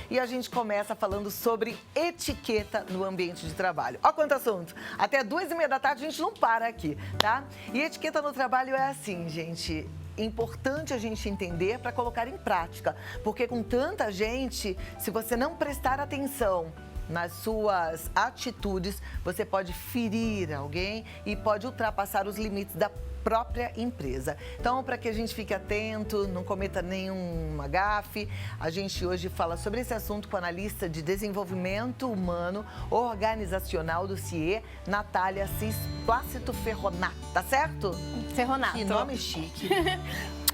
e a gente começa falando sobre etiqueta no ambiente de trabalho. Ó quanto assunto! Até 2h30 da tarde a gente não para aqui, tá? E etiqueta no trabalho é assim, gente. Importante a gente entender para colocar em prática, porque com tanta gente, se você não prestar atenção nas suas atitudes, você pode ferir alguém e pode ultrapassar os limites da própria empresa. Então, para que a gente fique atento, não cometa nenhuma gafe, a gente hoje fala sobre esse assunto com a analista de desenvolvimento humano organizacional do CIE, Natália Cis Plácido Ferronato, tá certo? Ferronato. Que nome chique.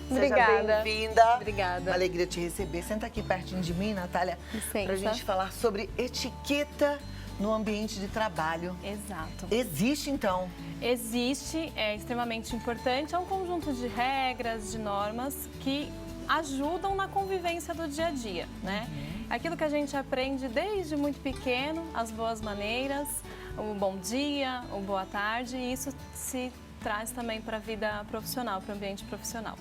Obrigada. Seja bem-vinda. Obrigada. Uma alegria te receber. Senta aqui pertinho de mim, Natália, Licença. pra gente falar sobre etiqueta no ambiente de trabalho. Exato. Existe, então? Existe, é extremamente importante, é um conjunto de regras, de normas que ajudam na convivência do dia a dia, né? Aquilo que a gente aprende desde muito pequeno, as boas maneiras, o bom dia, o boa tarde, e isso se traz também para a vida profissional, para o ambiente profissional.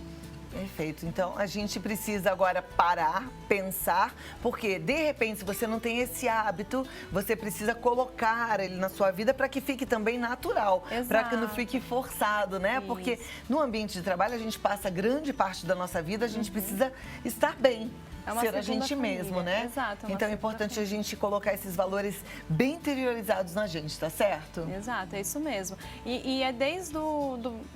Perfeito. Então, a gente precisa agora parar, pensar, porque, de repente, se você não tem esse hábito, você precisa colocar ele na sua vida para que fique também natural, para que não fique forçado, né? Isso. Porque no ambiente de trabalho, a gente passa grande parte da nossa vida, a gente precisa estar bem. Ser a gente mesmo, né? Exato. Então é importante a gente colocar esses valores bem interiorizados na gente, tá certo? Exato, é isso mesmo. E é desde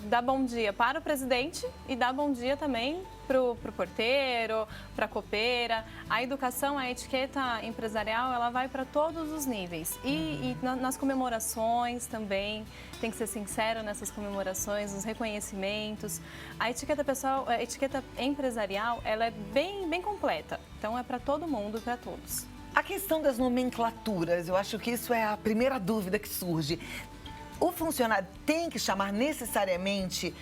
dar bom dia para o presidente e dar bom dia também para o porteiro, para a copeira. A educação, a etiqueta empresarial, ela vai para todos os níveis. E nas comemorações também, tem que ser sincero nessas comemorações, nos reconhecimentos. A etiqueta pessoal, a etiqueta empresarial, ela é bem completa. Então é para todo mundo, para todos. A questão das nomenclaturas, eu acho que isso é a primeira dúvida que surge. O funcionário tem que chamar necessariamente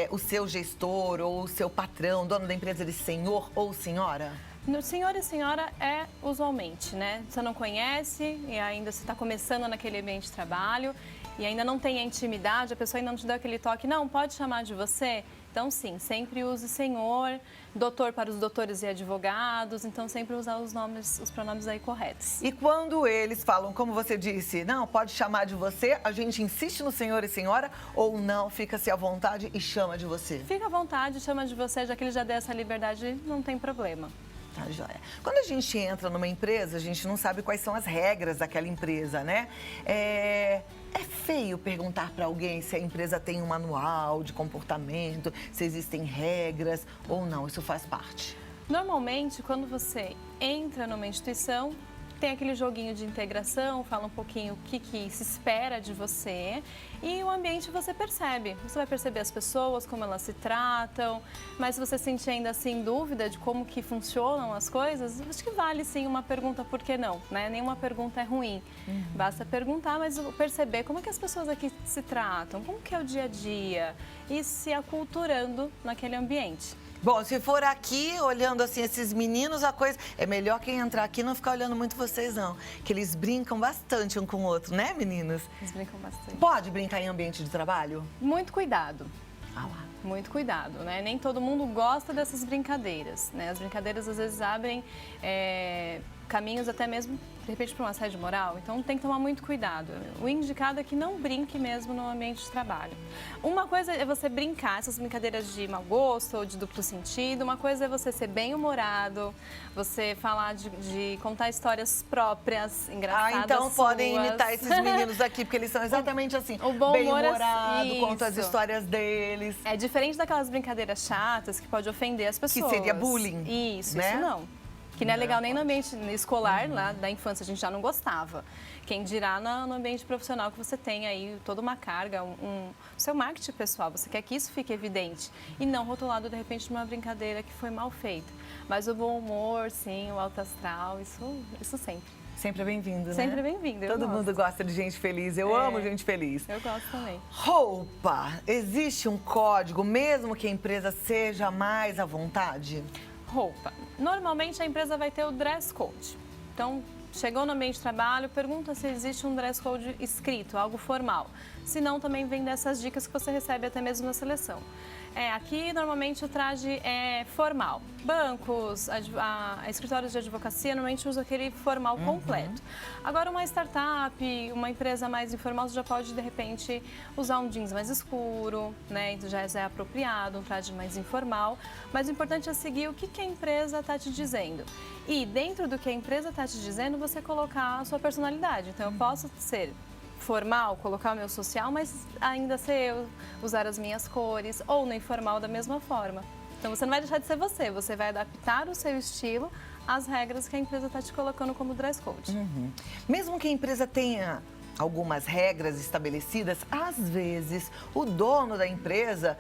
o seu gestor ou o seu patrão, dono da empresa, de senhor ou senhora? No senhor e senhora é usualmente, né? Você não conhece e ainda você está começando naquele ambiente de trabalho e ainda não tem a intimidade, a pessoa ainda não te dá aquele toque, não, pode chamar de você? Então, sim, sempre use senhor, doutor para os doutores e advogados, então sempre usar os pronomes aí corretos. E quando eles falam, como você disse, não, pode chamar de você, a gente insiste no senhor e senhora ou não, fica-se à vontade e chama de você? Fica à vontade, chama de você, já que ele já deu essa liberdade, não tem problema. Tá, joia. Quando a gente entra numa empresa, a gente não sabe quais são as regras daquela empresa, né? É feio perguntar para alguém se a empresa tem um manual de comportamento, se existem regras ou não, isso faz parte. Normalmente, quando você entra numa instituição, tem aquele joguinho de integração, fala um pouquinho o que se espera de você e o ambiente você percebe. Você vai perceber as pessoas, como elas se tratam, mas se você sentir ainda assim dúvida de como que funcionam as coisas, acho que vale sim uma pergunta, por que não, né? Nenhuma pergunta é ruim. Basta perguntar, mas perceber como é que as pessoas aqui se tratam, como que é o dia a dia e se aculturando naquele ambiente. Bom, se for aqui, olhando assim esses meninos, a coisa... É melhor quem entrar aqui não ficar olhando muito vocês, não. Que eles brincam bastante um com o outro, né, meninos? Eles brincam bastante. Pode brincar em ambiente de trabalho? Muito cuidado. Ah lá. Muito cuidado, né? Nem todo mundo gosta dessas brincadeiras, né? As brincadeiras às vezes abrem caminhos até mesmo, de repente, para uma assédio moral. Então tem que tomar muito cuidado. O indicado é que não brinque mesmo no ambiente de trabalho. Uma coisa é você brincar, essas brincadeiras de mau gosto ou de duplo sentido. Uma coisa é você ser bem-humorado, você falar de contar histórias próprias, engraçadas. Então suas. podem imitar esses meninos aqui, porque eles são exatamente assim. O bom humor, bem-humorado, conta as histórias deles. É diferente daquelas brincadeiras chatas que pode ofender as pessoas. Que seria bullying. Isso, né? isso não. Que não é legal nem no ambiente escolar, lá da infância, a gente já não gostava. Quem dirá no ambiente profissional que você tem aí toda uma carga, o seu marketing pessoal, você quer que isso fique evidente e não rotulado de repente de uma brincadeira que foi mal feita. Mas o bom humor, sim, o alto astral, isso sempre. Sempre é bem-vindo, né? Sempre bem-vindo. Todo mundo gosta de gente feliz. Eu amo gente feliz. Eu gosto também. Roupa. Existe um código, mesmo que a empresa seja mais à vontade? Roupa. Normalmente a empresa vai ter o dress code. Então, chegou no ambiente de trabalho, pergunta se existe um dress code escrito, algo formal. Se não, também vem dessas dicas que você recebe até mesmo na seleção. Aqui, normalmente, o traje é formal. bancos, escritórios de advocacia, normalmente usa aquele formal completo. Agora, uma startup, uma empresa mais informal, você já pode, de repente, usar um jeans mais escuro, né? Então já é apropriado, um traje mais informal. Mas o importante é seguir o que a empresa está te dizendo. E dentro do que a empresa está te dizendo, você colocar a sua personalidade. Então, eu posso ser formal, colocar o meu social, mas ainda ser eu, usar as minhas cores, ou no informal da mesma forma. Então, você não vai deixar de ser você vai adaptar o seu estilo às regras que a empresa está te colocando como dress code. Mesmo que a empresa tenha algumas regras estabelecidas, às vezes o dono da empresa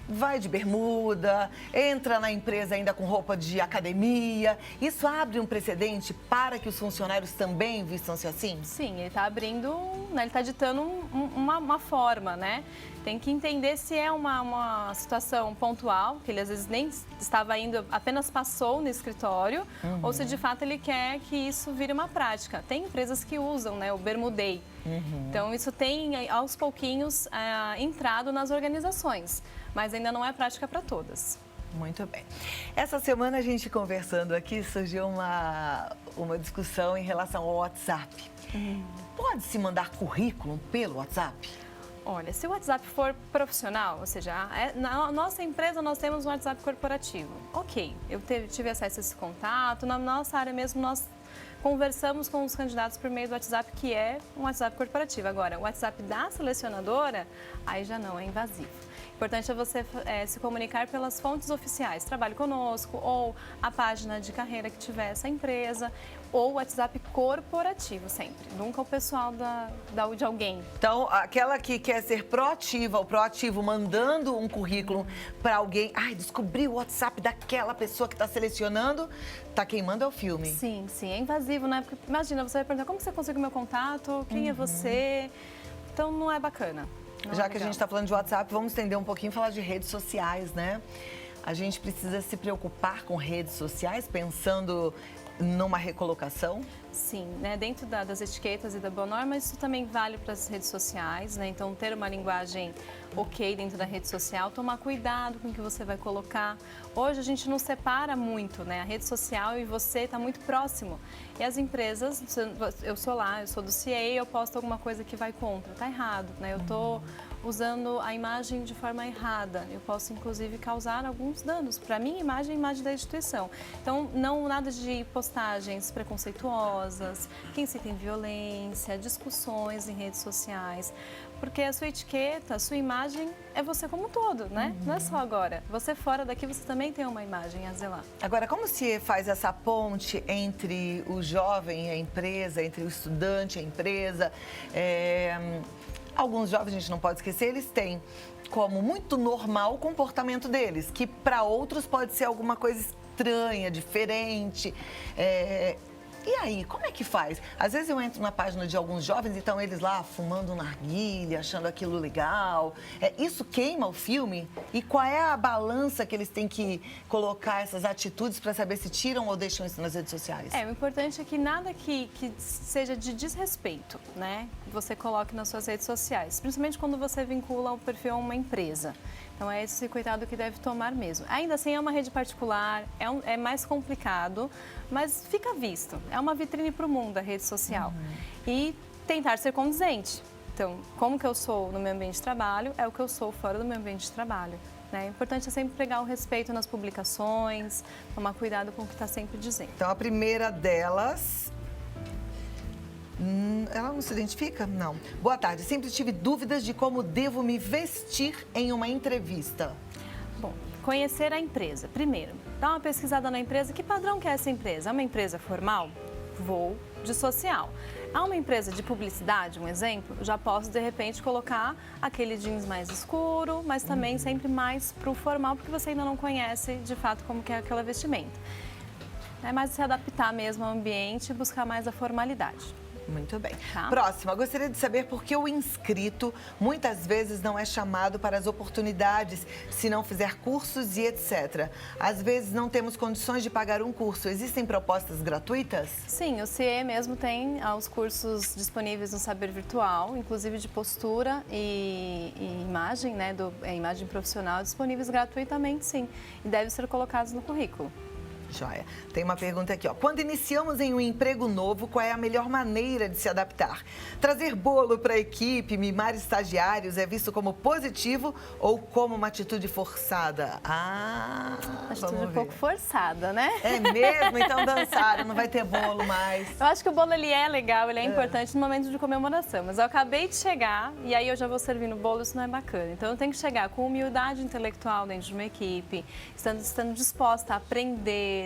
vai de bermuda, entra na empresa ainda com roupa de academia. Isso abre um precedente para que os funcionários também vistam-se assim? Sim, ele está abrindo, né, ele está ditando uma forma, né? Tem que entender se é uma situação pontual, que ele às vezes nem estava indo, apenas passou no escritório, ou se de fato ele quer que isso vire uma prática. Tem empresas que usam, né, o bermudei. Então, isso tem, aos pouquinhos, entrado nas organizações, mas ainda não é prática para todas. Muito bem. Essa semana, a gente conversando aqui, surgiu uma discussão em relação ao WhatsApp. Pode-se mandar currículo pelo WhatsApp? Olha, se o WhatsApp for profissional, ou seja, na nossa empresa nós temos um WhatsApp corporativo. Ok, eu tive acesso a esse contato, na nossa área mesmo nós conversamos com os candidatos por meio do WhatsApp, que é um WhatsApp corporativo. Agora, o WhatsApp da selecionadora, aí já não é invasivo. Importante é você se comunicar pelas fontes oficiais, Trabalhe Conosco, ou a página de carreira que tiver essa empresa, ou o WhatsApp corporativo sempre, nunca o pessoal de alguém. Então, aquela que quer ser proativa, o proativo mandando um currículo para alguém, descobri o WhatsApp daquela pessoa que está selecionando, tá queimando é o filme. Sim, sim, é invasivo, né? Porque imagina, você vai perguntar como você conseguiu meu contato, quem é você, então não é bacana. Já que a gente está falando de WhatsApp, vamos estender um pouquinho e falar de redes sociais, né? A gente precisa se preocupar com redes sociais, pensando numa recolocação? Sim, né? Dentro das etiquetas e da boa norma, isso também vale para as redes sociais, né? Então, ter uma linguagem ok dentro da rede social, tomar cuidado com o que você vai colocar. Hoje, a gente não separa muito, né? A rede social e você está muito próximo. E as empresas, eu sou do CA, eu posto alguma coisa que vai contra, tá errado, né? Eu estou usando a imagem de forma errada. Eu posso, inclusive, causar alguns danos para a minha imagem e a imagem da instituição. Então, nada de postagens preconceituosas, que incitem violência, discussões em redes sociais. Porque a sua etiqueta, a sua imagem é você como um todo, né? Não é só agora. Você fora daqui, você também tem uma imagem a zelar. Agora, como se faz essa ponte entre o jovem e a empresa, entre o estudante e a empresa? Alguns jovens, a gente não pode esquecer, eles têm como muito normal o comportamento deles, que para outros pode ser alguma coisa estranha, diferente. E aí, como é que faz? Às vezes eu entro na página de alguns jovens e estão eles lá fumando narguilha, achando aquilo legal. Isso queima o filme? E qual é a balança que eles têm que colocar essas atitudes para saber se tiram ou deixam isso nas redes sociais? O importante é que nada que seja de desrespeito, né, você coloque nas suas redes sociais. Principalmente quando você vincula o perfil a uma empresa. Então, é esse cuidado que deve tomar mesmo. Ainda assim, é uma rede particular, é mais complicado, mas fica visto. É uma vitrine para o mundo, a rede social. E tentar ser condizente. Então, como que eu sou no meu ambiente de trabalho, é o que eu sou fora do meu ambiente de trabalho. Né? O importante é sempre pregar o respeito nas publicações, tomar cuidado com o que está sempre dizendo. Então, a primeira delas... Ela não se identifica? Não. Boa tarde. Sempre tive dúvidas de como devo me vestir em uma entrevista. Bom, conhecer a empresa. Primeiro, dá uma pesquisada na empresa. Que padrão que é essa empresa? É uma empresa formal? Vou de social. Há uma empresa de publicidade, um exemplo, já posso, de repente, colocar aquele jeans mais escuro, mas também sempre mais para o formal, porque você ainda não conhece, de fato, como que é aquela vestimenta. É mais se adaptar mesmo ao ambiente e buscar mais a formalidade. Muito bem. Tá. Próxima, gostaria de saber por que o inscrito muitas vezes não é chamado para as oportunidades se não fizer cursos e etc. Às vezes não temos condições de pagar um curso. Existem propostas gratuitas? Sim, o CIE mesmo tem os cursos disponíveis no Saber Virtual, inclusive de postura e imagem, né, imagem profissional, disponíveis gratuitamente, sim, e devem ser colocados no currículo. Joia. Tem uma pergunta aqui, ó. Quando iniciamos em um emprego novo, qual é a melhor maneira de se adaptar? Trazer bolo para a equipe, mimar estagiários é visto como positivo ou como uma atitude forçada? Atitude vamos um pouco ver. forçada, né? É mesmo? Então dançaram, não vai ter bolo mais. Eu acho que o bolo ele é legal, ele é importante no momento de comemoração, mas eu acabei de chegar e aí eu já vou servindo o bolo, isso não é bacana. Então eu tenho que chegar com humildade intelectual dentro de uma equipe, estando disposta a aprender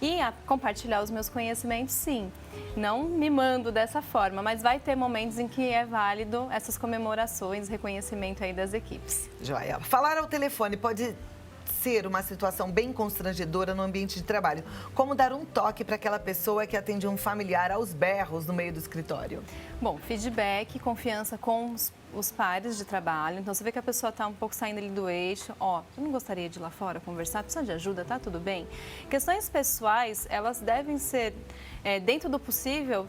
e a compartilhar os meus conhecimentos, sim. Não me mando dessa forma, mas vai ter momentos em que é válido essas comemorações, reconhecimento aí das equipes. Joia. Falar ao telefone pode ser uma situação bem constrangedora no ambiente de trabalho. Como dar um toque para aquela pessoa que atende um familiar aos berros no meio do escritório? Bom, feedback, confiança com os pares de trabalho. Então, você vê que a pessoa está um pouco saindo ali do eixo. Ó, eu não gostaria de ir lá fora conversar, precisa de ajuda, tá tudo bem? Questões pessoais, elas devem ser, dentro do possível,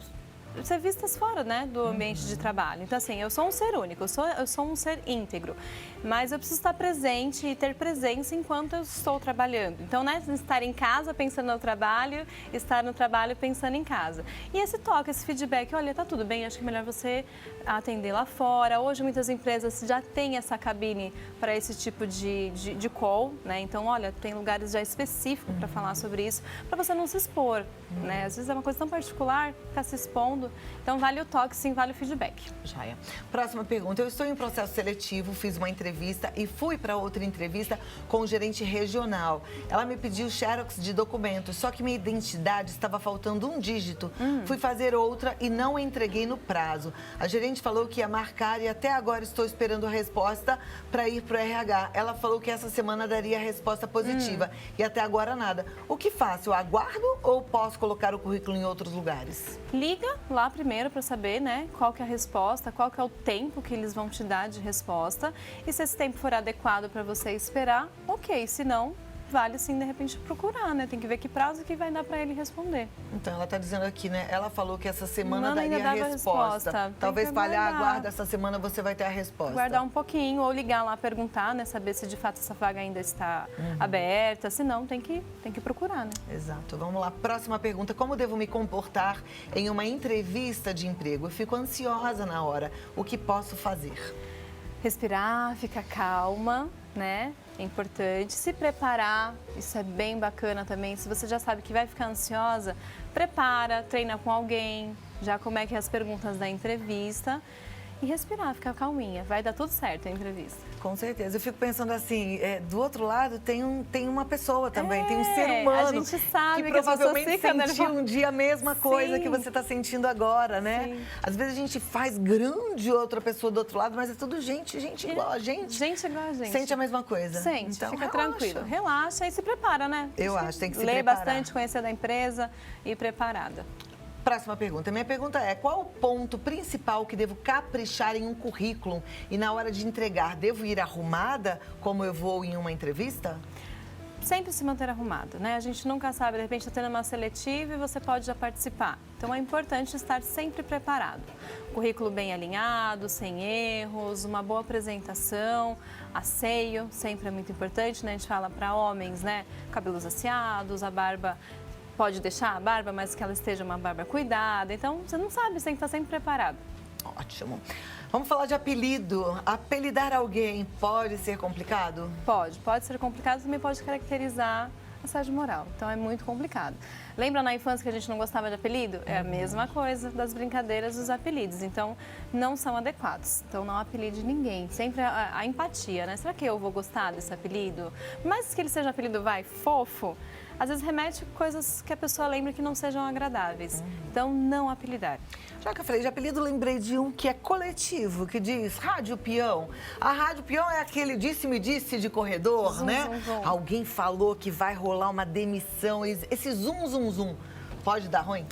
ser vistas fora, né, do ambiente de trabalho. Então, assim, eu sou um ser único, eu sou um ser íntegro, mas eu preciso estar presente e ter presença enquanto eu estou trabalhando. Então, né, estar em casa pensando no trabalho, estar no trabalho pensando em casa. E esse toque, esse feedback, olha, tá tudo bem, acho que é melhor você atender lá fora. Hoje, muitas empresas já têm essa cabine para esse tipo de call, né? Então, olha, tem lugares já específicos para falar sobre isso, para você não se expor, né? Às vezes é uma coisa tão particular, ficar se expondo. Então, vale o toque, sim, vale o feedback. Joia. Próxima pergunta. Eu estou em processo seletivo, fiz uma entrevista e fui para outra entrevista com o gerente regional. Ela me pediu xerox de documentos, só que minha identidade estava faltando um dígito. Fui fazer outra e não entreguei no prazo. A gerente falou que ia marcar e até agora estou esperando a resposta para ir para o RH. Ela falou que essa semana daria a resposta positiva e até agora nada. O que faço? Eu aguardo ou posso colocar o currículo em outros lugares? Liga lá primeiro para saber, né, qual que é a resposta, qual que é o tempo que eles vão te dar de resposta. E se esse tempo for adequado para você esperar, ok. Se não, vale sim, de repente, procurar, né? Tem que ver que prazo que vai dar para ele responder. Então, ela está dizendo aqui, né? Ela falou que essa semana Ainda daria a dava resposta. resposta. Talvez Tem que falhar, aguardar. aguarda, essa semana você vai ter a resposta. Guardar um pouquinho ou ligar lá, perguntar, né? Saber se de fato essa vaga ainda está aberta. Se não, tem que procurar, né? Exato. Vamos lá. Próxima pergunta. Como devo me comportar em uma entrevista de emprego? Eu fico ansiosa na hora. O que posso fazer? Respirar, ficar calma, né? É importante. Se preparar, isso é bem bacana também. Se você já sabe que vai ficar ansiosa, prepara, treina com alguém, já como é que é as perguntas da entrevista. E respirar, ficar calminha. Vai dar tudo certo a entrevista. Com certeza. Eu fico pensando assim, do outro lado tem uma pessoa também, tem um ser humano. A gente sabe que que as pessoas provavelmente ficam sentiu nervosas. um dia a mesma coisa Sim. que você está sentindo agora, né? Sim. Às vezes a gente faz grande outra pessoa do outro lado, mas é tudo gente igual a gente. Gente igual a gente. Sente a mesma coisa. Sente, Então, fica relaxa. tranquilo. Relaxa e se prepara, né? Eu acho, tem que se Lê preparar. bastante, conhecer da empresa e ir preparada. Próxima pergunta. Minha pergunta é: qual o ponto principal que devo caprichar em um currículo e na hora de entregar, devo ir arrumada como eu vou em uma entrevista? Sempre se manter arrumado, né? A gente nunca sabe, de repente está tendo uma seletiva e você pode já participar. Então é importante estar sempre preparado. Currículo bem alinhado, sem erros, uma boa apresentação, asseio, sempre é muito importante, né? A gente fala para homens, né? Cabelos asseados, a barba. Pode deixar a barba, mas que ela esteja uma barba cuidada. Então, você não sabe, você tem que estar sempre preparado. Ótimo. Vamos falar de apelido. Apelidar alguém pode ser complicado? Pode ser complicado, também pode caracterizar assédio moral. Então, é muito complicado. Lembra na infância que a gente não gostava de apelido? É a mesma coisa das brincadeiras dos apelidos. Então, não são adequados. Então, não apelide ninguém. Sempre a empatia, né? Será que eu vou gostar desse apelido? Mas que ele seja um apelido, fofo, às vezes remete coisas que a pessoa lembra que não sejam agradáveis. Então, não apelidar. Já que eu falei de apelido, lembrei de um que é coletivo, que diz Rádio Peão. A Rádio Peão é aquele disse-me disse de corredor, Zum, né? zum, zum. Alguém falou que vai rolar uma demissão. Esse zum, zum, zum, pode dar ruim?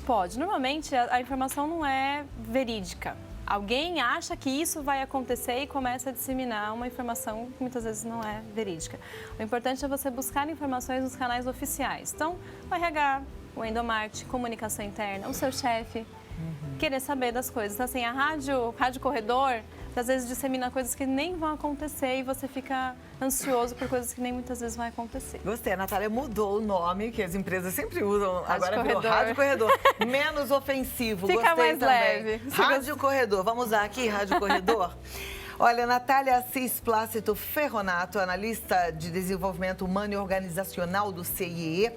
Pode. Normalmente, a informação não é verídica. Alguém acha que isso vai acontecer e começa a disseminar uma informação que muitas vezes não é verídica. O importante é você buscar informações nos canais oficiais. Então, o RH, o endomarketing, comunicação interna, o seu chefe, querer saber das coisas. Então, assim, a rádio corredor, às vezes dissemina coisas que nem vão acontecer e você fica ansioso por coisas que nem muitas vezes vão acontecer. Gostei, a Natália mudou o nome, que as empresas sempre usam, agora virou Corredor. Rádio Corredor. Menos ofensivo, Fica gostei mais também. leve. Rádio Corredor, vamos usar aqui, Rádio Corredor? Olha, Natália Assis Plácido Ferronato, analista de desenvolvimento humano e organizacional do CIE.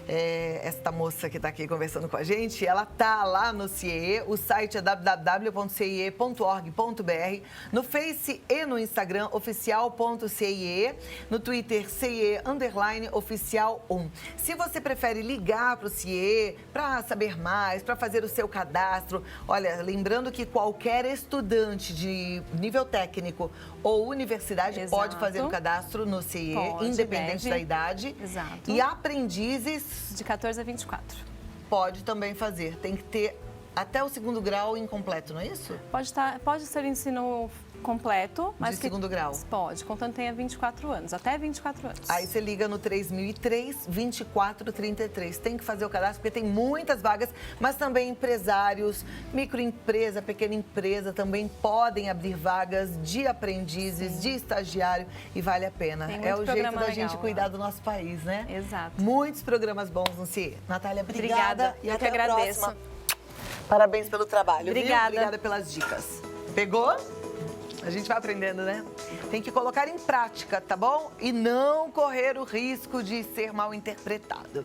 Esta moça que está aqui conversando com a gente, ela está lá no CIE, o site é www.cie.org.br, no Face e no Instagram, oficial.cie, no Twitter, CIE_oficial1. Se você prefere ligar para o CIE para saber mais, para fazer o seu cadastro, olha, lembrando que qualquer estudante de nível técnico ou universidade Exato. pode fazer o cadastro no CIE, Pode, independente deve. da idade. Exato. E aprendizes De 14 a 24. pode também fazer. Tem que ter até o 2º grau incompleto, não é isso? Pode ser ensino completo, mas De 2º grau. Pode, contanto tenha 24 anos, até 24 anos. Aí você liga no 3003-2433. Tem que fazer o cadastro, porque tem muitas vagas, mas também empresários, microempresa, pequena empresa também podem abrir vagas de aprendizes, de estagiário, e vale a pena. Tem muito É o jeito programa da legal gente lá. cuidar do nosso país, né? Exato. Muitos programas bons no CIE. Natália, obrigada. E Eu até que a agradeço. próxima. Parabéns pelo trabalho. Obrigada. Viu? Obrigada pelas dicas. Pegou? A gente vai aprendendo, né? Tem que colocar em prática, tá bom? E não correr o risco de ser mal interpretado.